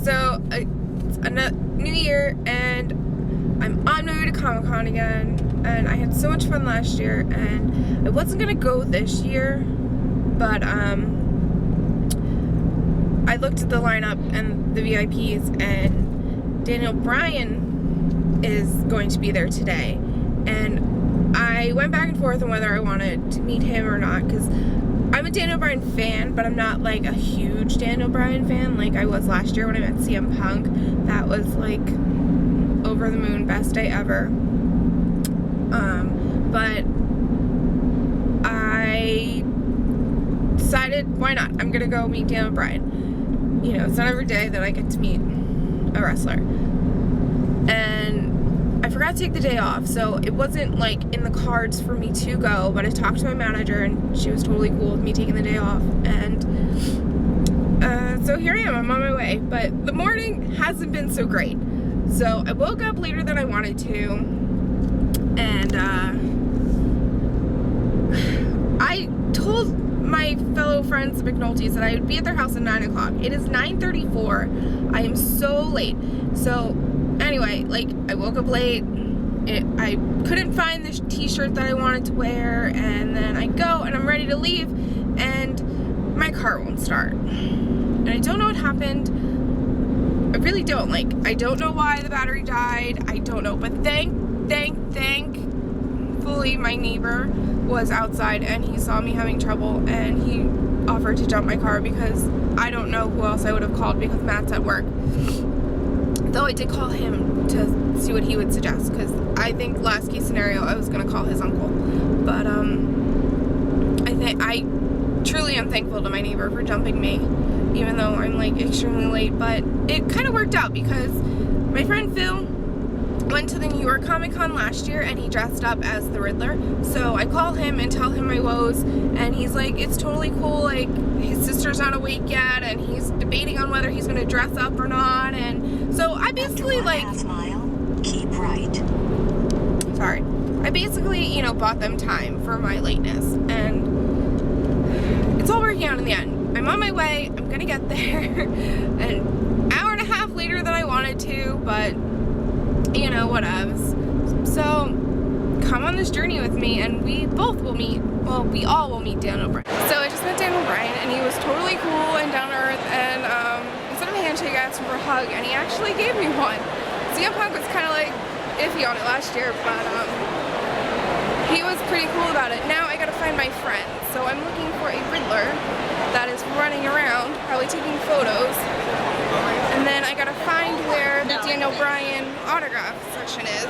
So it's a new year, and I'm on my way to Comic-Con again, and I had so much fun last year, and I wasn't gonna go this year, but I looked at the lineup and the VIPs, and Bryan is going to be there today, and I went back and forth on whether I wanted to meet him or not, because I'm a Bryan fan, but I'm not like a huge Bryan fan like I was last year when I met CM Punk. That was like over the moon, best day ever. But I decided, why not? I'm gonna go meet Bryan. You know, it's not every day that I get to meet a wrestler. And I forgot to take the day off, so it wasn't like in the cards for me to go, but I talked to my manager and she was totally cool with me taking the day off, and so here I am, I'm on my way. But the morning hasn't been so great. So I woke up later than I wanted to, and I told my fellow friends, the McNultys, that I would be at their house at 9 o'clock. It is 9:34. I am so late. So anyway, like, I woke up late. I couldn't find this t-shirt that I wanted to wear, and then I go and I'm ready to leave, and my car won't start. And I don't know what happened. I really don't. Like, I don't know why the battery died. I don't know. But thankfully my neighbor was outside and he saw me having trouble and he offered to jump my car, because I don't know who else I would have called because Matt's at work. Though I did call him to see what he would suggest, because I think last case scenario I was going to call his uncle. But I truly am thankful to my neighbor for jumping me, even though I'm like extremely late. But it kind of worked out because my friend Phil went to the New York Comic-Con last year and he dressed up as the Riddler. So I call him and tell him my woes, and he's like, it's totally cool, like his sister's not awake yet and he's debating on whether he's gonna dress up or not. And so I basically like, keep right. Sorry. I basically, you know, bought them time for my lateness, and it's all working out in the end. I'm on my way, I'm gonna get there an hour and a half later than I wanted to, but you know, whatevs. So come on this journey with me, and we both will meet, well, we all will meet Dan O'Brien. So I just met Dan O'Brien, and he was totally cool and down to earth, and instead of a handshake, I asked him for a hug, and he actually gave me one. CM Punk was kind of like iffy on it last year, but he was pretty cool about it. Now I gotta find my friend, so I'm looking for a Riddler that is running around, probably taking photos, and then I gotta find where the Dan O'Brien autograph section is.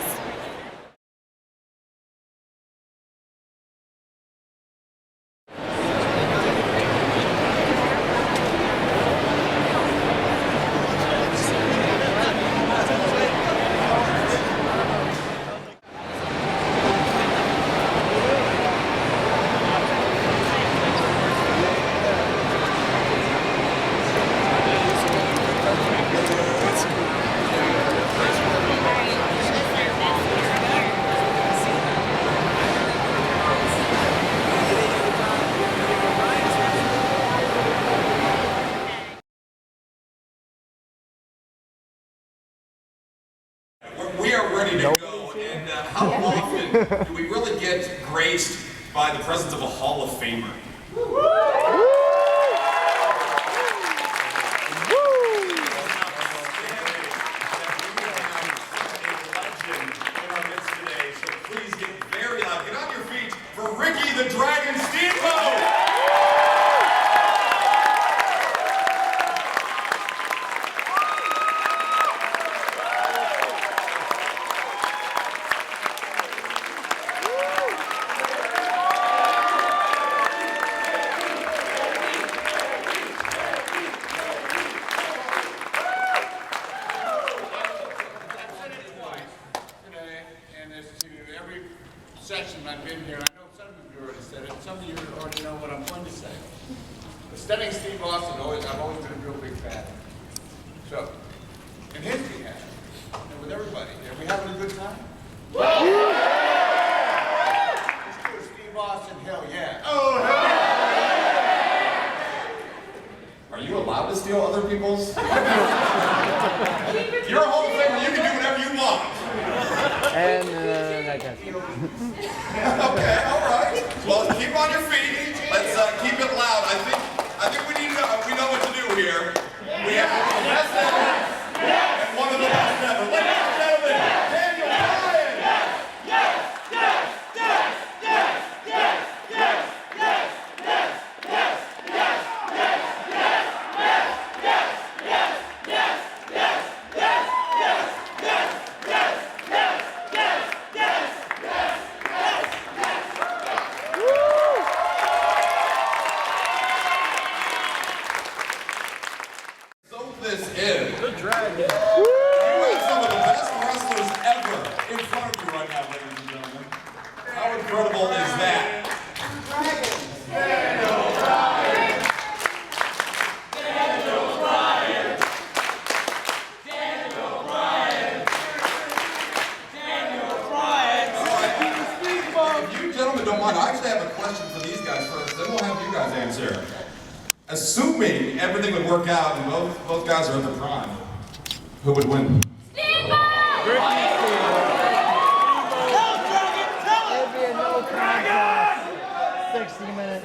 We are ready to go, and how often do we really get graced by the presence of a Hall of Famer? So please get very loud. Get on your feet for Ricky the Dragon Steamboat! Session I've been here, I know some of you already said it, some of you already know what I'm going to say. But studying Steve Austin, I've always been a real big fan. So, in his behalf, and with everybody, are we having a good time? Let's do a Steve Austin, hell yeah. Oh, hell yeah! Are you allowed to steal other people's? You're a Hall of Famer. You can do whatever you want. And I guess. Okay, all right. Well, keep on your feet. Let's keep it loud. I think we know what to do here. We have one of the best ever and one of the best ever. Ladies and gentlemen, Daniel Bryan. This is. Good dragon. You have some of the best wrestlers ever in front of you right now, ladies and gentlemen. How incredible is that? Daniel Bryan! Daniel Bryan! Daniel Bryan! Daniel Bryan! All right, if you gentlemen don't mind, I actually have a question for these guys first, then we'll have you guys answer. Assuming everything would work out and both guys are at the prime, who would win? There'd be a no contest. 60 minutes.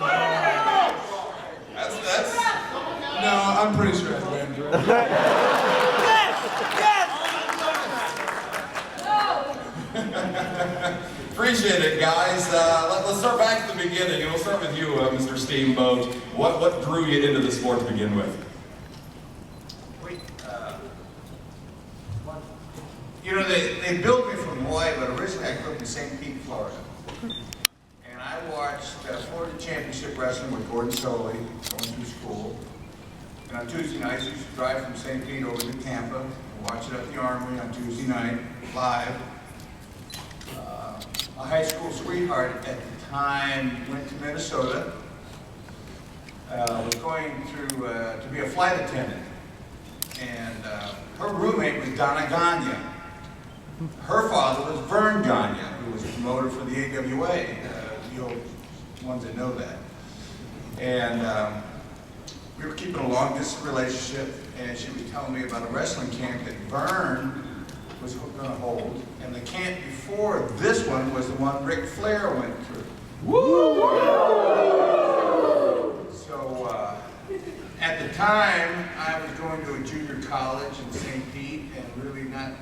That's. No, I'm pretty sure I'd win. Appreciate it, guys. Let's start back at the beginning, and we'll start with you, Mr. Steamboat. What drew you into the sport to begin with? You know, they built me from Hawaii, but originally I grew up in St. Pete, Florida. And I watched Florida Championship Wrestling with Gordon Soley going through school. And on Tuesday nights, I used to drive from St. Pete over to Tampa and watch it at the Armory on Tuesday night, live. My high school sweetheart at the time went to Minnesota. Was going through to be a flight attendant. And her roommate was Donna Gagne. Her father was Vern Gagne, who was a promoter for the AWA, the old ones that know that. And we were keeping a long distance relationship, and she was telling me about a wrestling camp that Vern was going to hold, and the camp before this one was the one Ric Flair went through. Woo! So at the time, I was going to a junior college in St. Pete and really not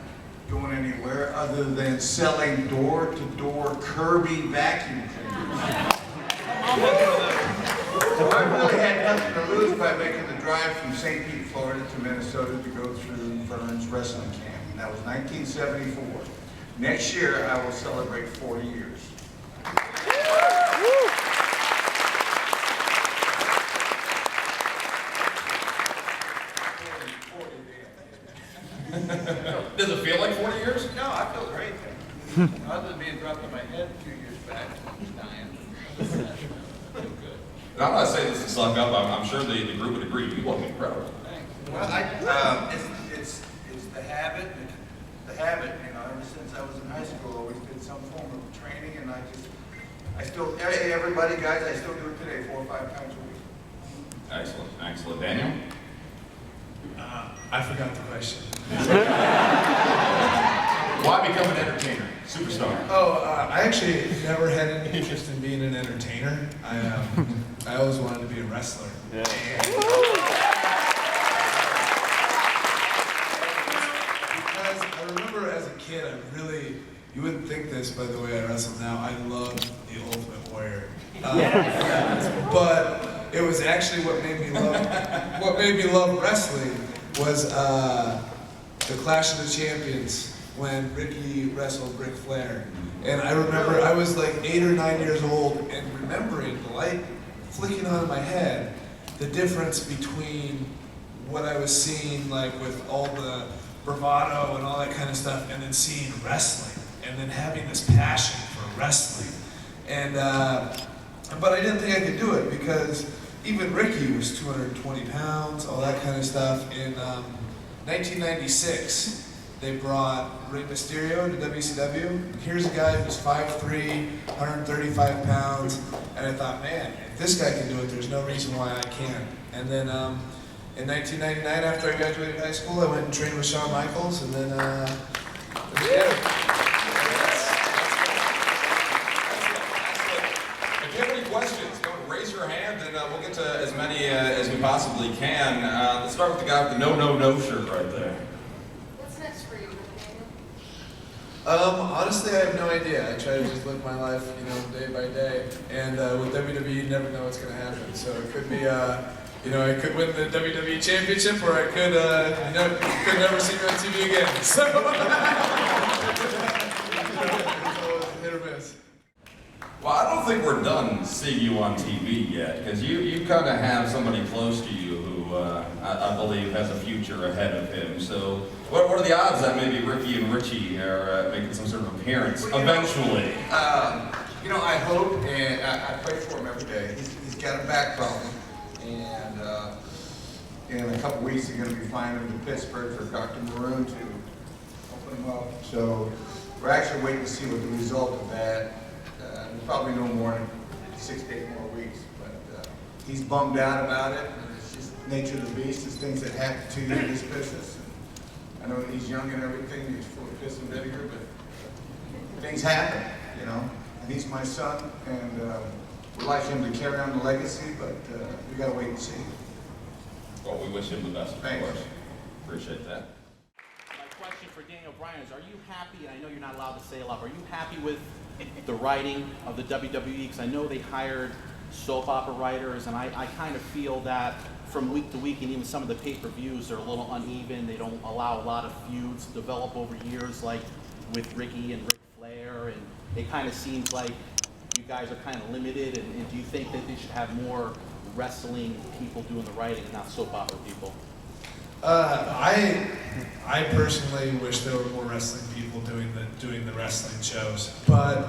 going anywhere other than selling door-to-door Kirby vacuum cleaners. So I really had nothing to lose by making the drive from St. Pete, Florida to Minnesota to go through Vern's wrestling camp. And that was 1974. Next year, I will celebrate 40 years. Does it feel like 40 years? No, I feel great. Other than being dropped on my head a few years back, I was dying. I feel good. And I'm not saying this to suck up. I'm sure the group would agree. You look incredible. Thanks. Well, it's the habit. The habit, you know, ever since I was in high school, I always did some form of training, and I still, everybody, guys, I still do it today 4 or 5 times a week. Excellent, excellent. Daniel? I forgot the question. Why become an entertainer, superstar? Oh, I actually never had any interest in being an entertainer. I always wanted to be a wrestler. Yeah. Because I remember as a kid, you wouldn't think this by the way I wrestle now, I loved The Ultimate Warrior. But it was actually what made me love wrestling was the Clash of the Champions when Ricky wrestled Ric Flair. And I remember I was like 8 or 9 years old and remembering the light flicking on in my head, the difference between what I was seeing like with all the bravado and all that kind of stuff and then seeing wrestling and then having this passion for wrestling. And but I didn't think I could do it because even Ricky was 220 pounds, all that kind of stuff. In 1996, they brought Rey Mysterio to WCW. Here's a guy who's 5'3", 135 pounds, and I thought, man, if this guy can do it, there's no reason why I can't. And then in 1999, after I graduated high school, I went and trained with Shawn Michaels, and then, If you have any questions, go and raise your hand, and we'll get to as many as we possibly can. Let's start with the guy with the no shirt right there. What's next for you, Honestly, I have no idea. I try to just live my life, you know, day by day. And with WWE, you never know what's going to happen. So it could be, you know, I could win the WWE Championship, or I could, could never see me on TV again. So, hit or miss. Well, I don't think we're done seeing you on TV yet, because you kind of have somebody close to you who I believe has a future ahead of him. So what are the odds that maybe Ricky and Richie are making some sort of appearance eventually? You know, I hope, and I pray for him every day. He's got a back problem, and in a couple weeks he's going to be flying into Pittsburgh for Dr. Maroon to open him up. So we're actually waiting to see what the result of that. We'll probably know more in 6 to 8 more weeks, but he's bummed out about it. It's just nature of the beast. It's things that happen to you in this business. And I know he's young and everything. He's full of piss and vinegar, but things happen, you know. And he's my son, and we'd like him to carry on the legacy, but we got to wait and see. Well, we wish him the best, of Thanks. course. Appreciate that. My question for Daniel Bryan is, are you happy, and I know you're not allowed to say a lot, are you happy with the writing of the WWE? Because I know they hired soap opera writers, and I kind of feel that from week to week, and even some of the pay-per-views are a little uneven. They don't allow a lot of feuds to develop over years, like with Ricky and Ric Flair, and it kind of seems like you guys are kind of limited, and do you think that they should have more wrestling people doing the writing and not soap opera people? I personally wish there were more wrestling people doing the wrestling shows, but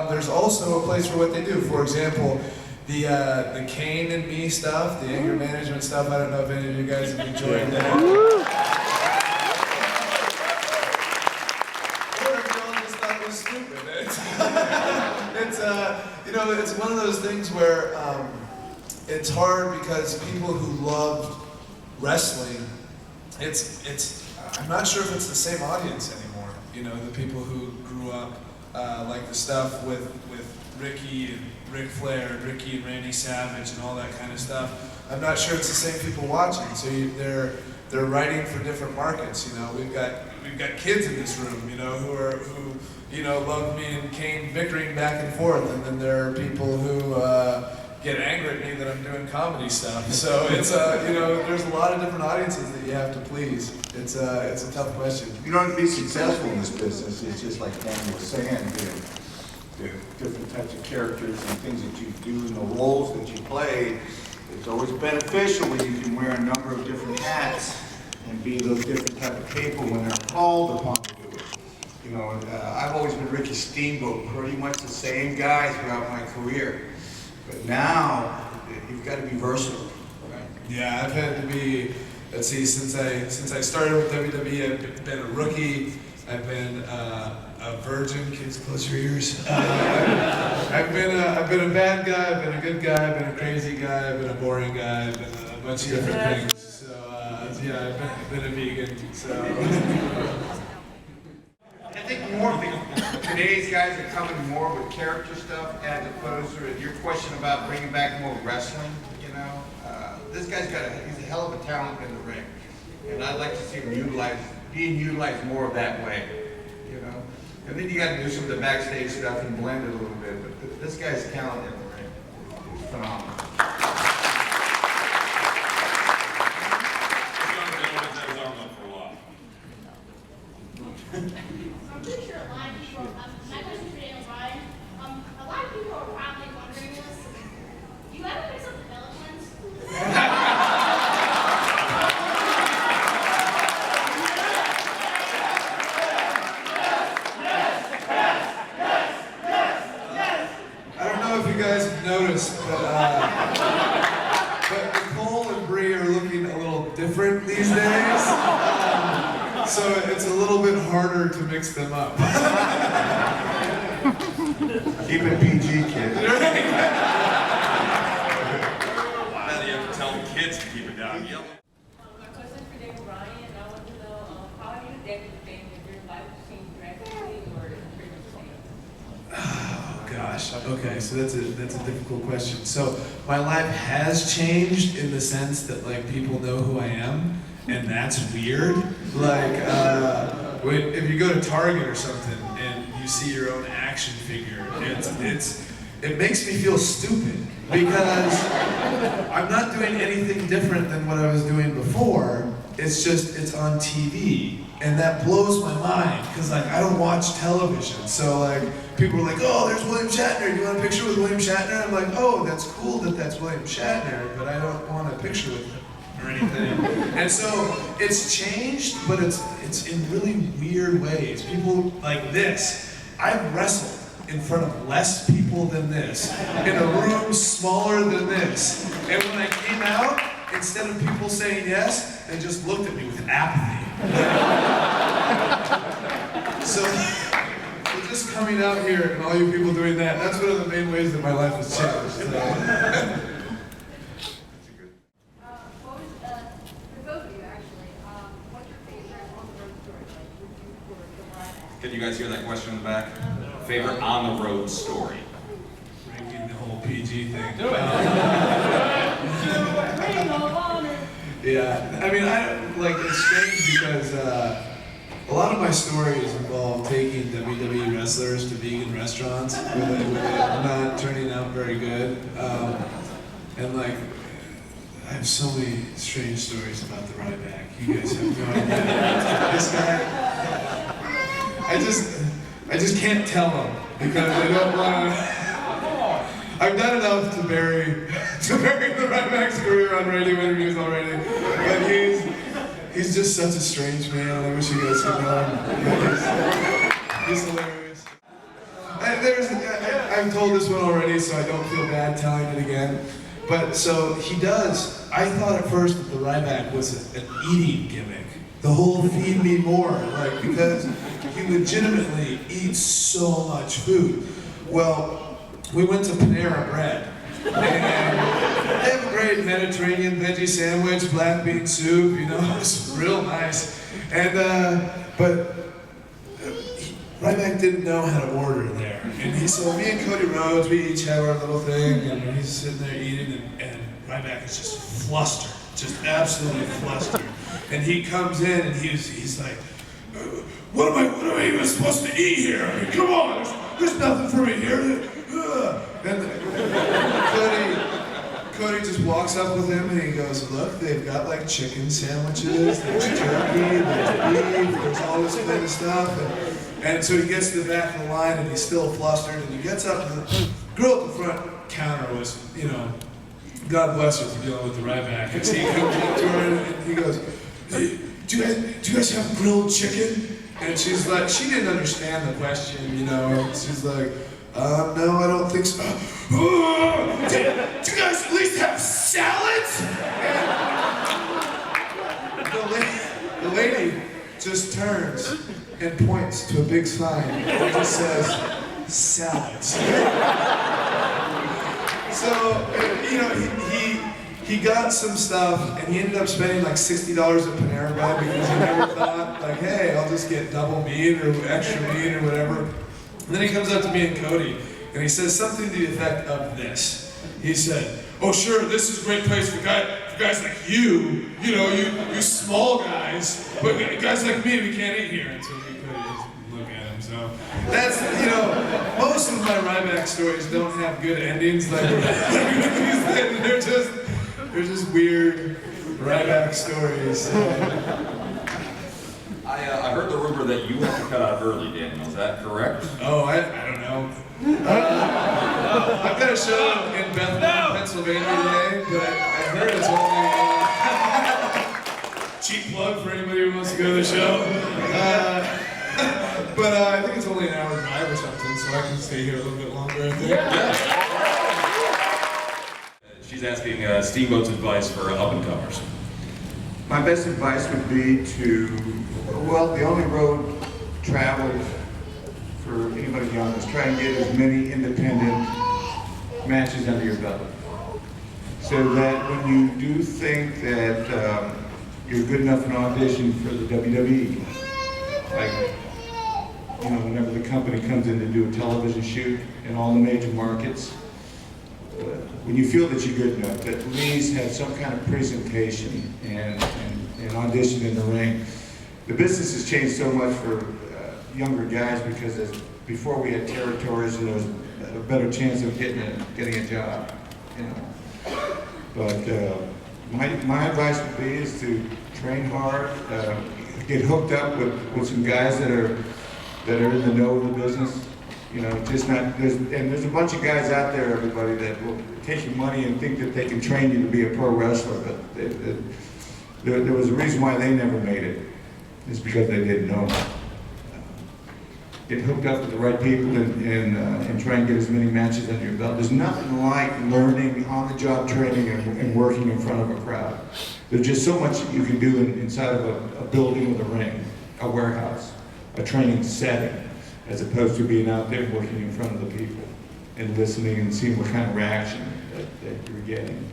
there's also a place for what they do. For example, the Kane and Me stuff, the anger management stuff. I don't know if any of you guys have enjoyed that. Or if y'all just thought it was stupid. You know, it's one of those things where it's hard because people who loved wrestling, I'm not sure if it's the same audience anymore. You know, the people who grew up like the stuff with Ricky and Ric Flair, and Ricky and Randy Savage, and all that kind of stuff. I'm not sure it's the same people watching. So they're writing for different markets. You know, we've got kids in this room, you know, who you know love me and Kane bickering back and forth, and then there are people who get angry at me that I'm doing comedy stuff. So it's you know, there's a lot of different audiences that you have to please. It's a tough question. You know, to be successful in this business, it's just like Daniel was saying, the different types of characters and things that you do and the roles that you play. It's always beneficial when you can wear a number of different hats and be those different type of people when they're called upon to do it. You know, I've always been Ricky Steamboat, pretty much the same guy throughout my career. But now, you've got to be versatile, right? Yeah, I've had to be, let's see, since I started with WWE, I've been a rookie, I've been a virgin, kids close your ears. I've been a bad guy, I've been a good guy, I've been a crazy guy, I've been a boring guy, I've been a bunch of different things. So, yeah, I've been a vegan, so. I think more today's guys are coming more with character stuff as opposed to your question about bringing back more wrestling. You know, this guy's he's a hell of a talent in the ring, and I'd like to see him being utilized more of that way. You know, and then you got to do some of the backstage stuff and blend it a little bit. But this guy's talent in the ring is phenomenal. I'm pretty sure a lot of people, my question for Daniel Bryan, a lot of people are probably wondering this. Do you ever mix up the belly ones? I don't know if you guys have noticed, but Nicole and Bree are looking a little different these days. So it's a little bit harder to mix them up. Keep it PG, kid. Now you have to tell the kids to keep it down. Yep. gosh. Okay, so that's a difficult question. So my life has changed in the sense that like people know who I am, and that's weird. Like if you go to Target or something and you see your own action figure, it makes me feel stupid because I'm not doing anything different than what I was doing before. It's just it's on TV. And that blows my mind, because like I don't watch television. So like people are like, oh, there's William Shatner. Do you want a picture with William Shatner? I'm like, oh, that's cool that that's William Shatner, but I don't want a picture with him or anything. And so it's changed, but it's in really weird ways. People like this. I've wrestled in front of less people than this, in a room smaller than this. And when I came out, instead of people saying yes, they just looked at me with apathy. So just coming out here and all you people doing that, that's one of the main ways that my life has changed. So. What was, for both of you actually, what's your favorite on the road story? Like, would you for the ride? Can you guys hear that question in the back? Favorite on the road story? Breaking the whole PG thing. Ring of honor. Yeah, I mean, like, it's strange because a lot of my stories involve taking WWE wrestlers to vegan restaurants with it not turning out very good. And like, I have so many strange stories about the ride back. You guys have no idea. This guy, I just can't tell him because I don't want to. I've done enough to bury the right back's career on radio interviews already, but he's just such a strange man. I wish you guys could know him. He's hilarious. I've told this one already, so I don't feel bad telling it again. But so he does. I thought at first that the Ryback was an eating gimmick. The whole feed me more, like because he legitimately eats so much food. Well, we went to Panera Bread, and they have a great Mediterranean veggie sandwich, black bean soup, you know, it's real nice. And, but Ryback didn't know how to order there. And so me and Cody Rhodes, we each have our little thing, and he's sitting there eating, and Ryback is just flustered, just absolutely flustered. And he comes in, and he's like, what am I even supposed to eat here? I mean, come on, there's nothing for me here. And Cody just walks up with him and he goes, look, they've got like chicken sandwiches, there's turkey, there's beef, there's all this kind of stuff. And so he gets to the back of the line and he's still flustered and he gets up and the girl at the front counter was, you know, God bless her for dealing with the Ryback. And so he comes up to her and he goes, hey, do you guys have grilled chicken? And she's like, she didn't understand the question, you know, and she's like, no, I don't think so. Do you guys at least have salads? And the lady just turns and points to a big sign that just says, salads. So, you know, he got some stuff and he ended up spending like $60 at Panera Bread because he never thought, like, hey, I'll just get double meat or extra meat or whatever. And then he comes up to me and Cody, and he says something to the effect of this. He said, oh sure, this is a great place for guys like you know, you small guys, but guys like me, we can't eat here. And so me and Cody just look at him, so. That's, you know, most of my Ryback stories don't have good endings, like they're just weird Ryback stories. I heard the rumor that you have to cut out early, Daniel. Is that correct? Oh, I don't know. I've got a show in Bethlehem, Pennsylvania today, but I heard it's only cheap plug for anybody who wants to go to the show. But I think it's only an hour drive or something, so I can stay here a little bit longer, I think. Yeah. She's asking Steamboat's advice for up-and-comers. My best advice would be to, well, the only road traveled for anybody young is try and get as many independent matches under your belt. So that when you do think that you're good enough in audition for the WWE, like you know, whenever the company comes in to do a television shoot in all the major markets, when you feel that you're good enough, that Lee's had some kind of presentation and audition in the ring. The business has changed so much for younger guys because before we had territories and there was a better chance of getting a job, you know. But my advice would be is to train hard, get hooked up with some guys that are in the know of the business. You know, just not, there's a bunch of guys out there, everybody, that will take your money and think that they can train you to be a pro wrestler, but there was a reason why they never made it. It's because they didn't know. Get hooked up with the right people and try and get as many matches under your belt. There's nothing like learning on-the-job training and working in front of a crowd. There's just so much you can do inside of a building with a ring, a warehouse, a training setting, as opposed to being out there working in front of the people and listening and seeing what kind of reaction that you're getting.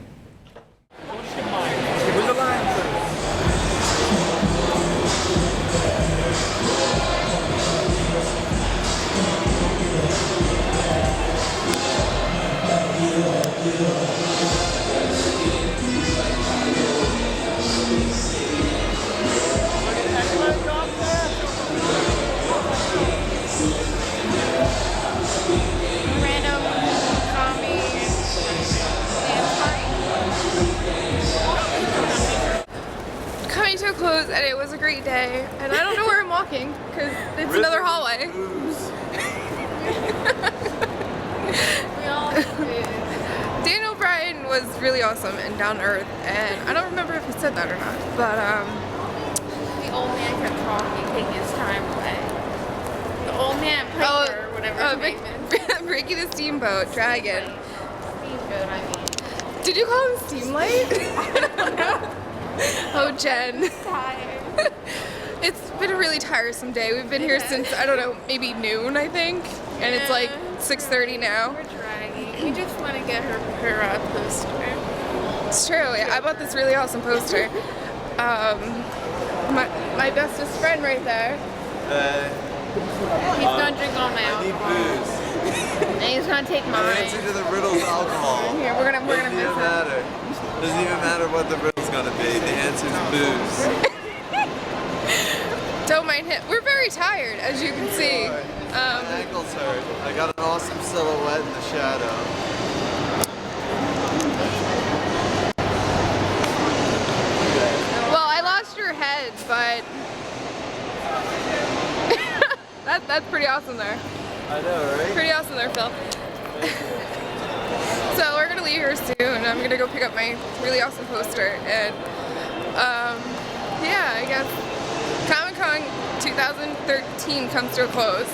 Coming to a close, and it was a great day, and I don't know where I'm walking because it's another hallway. Daniel Bryan was really awesome and down to earth, and I don't remember if he said that or not, but the old man kept talking, taking his time away. The old man, Piper, or whatever his name is. Ricky the Steamboat Dragon. Steamboat, I mean. Did you call him Steamlight? I don't know. Oh, Jen. I'm tired. It's been a really tiresome day. We've been here since, I don't know, maybe noon, I think, and it's like 6:30 now. We're dragging. We just want to get her poster. It's true. Yeah, I bought this really awesome poster. My bestest friend right there. He's gonna drink all my alcohol. I need booze. And he's gonna take mine. The answer to the riddle's alcohol. Here, we're gonna miss Doesn't even matter. Doesn't even matter what the riddle's gonna be. The answer's booze. Don't mind him. We're very tired, as you can see. My ankles hurt. I got an awesome silhouette in the shadow. Well, I lost your head, but that's pretty awesome there. I know, right? Pretty awesome there, Phil. So we're gonna leave here soon. I'm gonna go pick up my really awesome poster, and yeah, I guess Comic-Con 2013 comes to a close.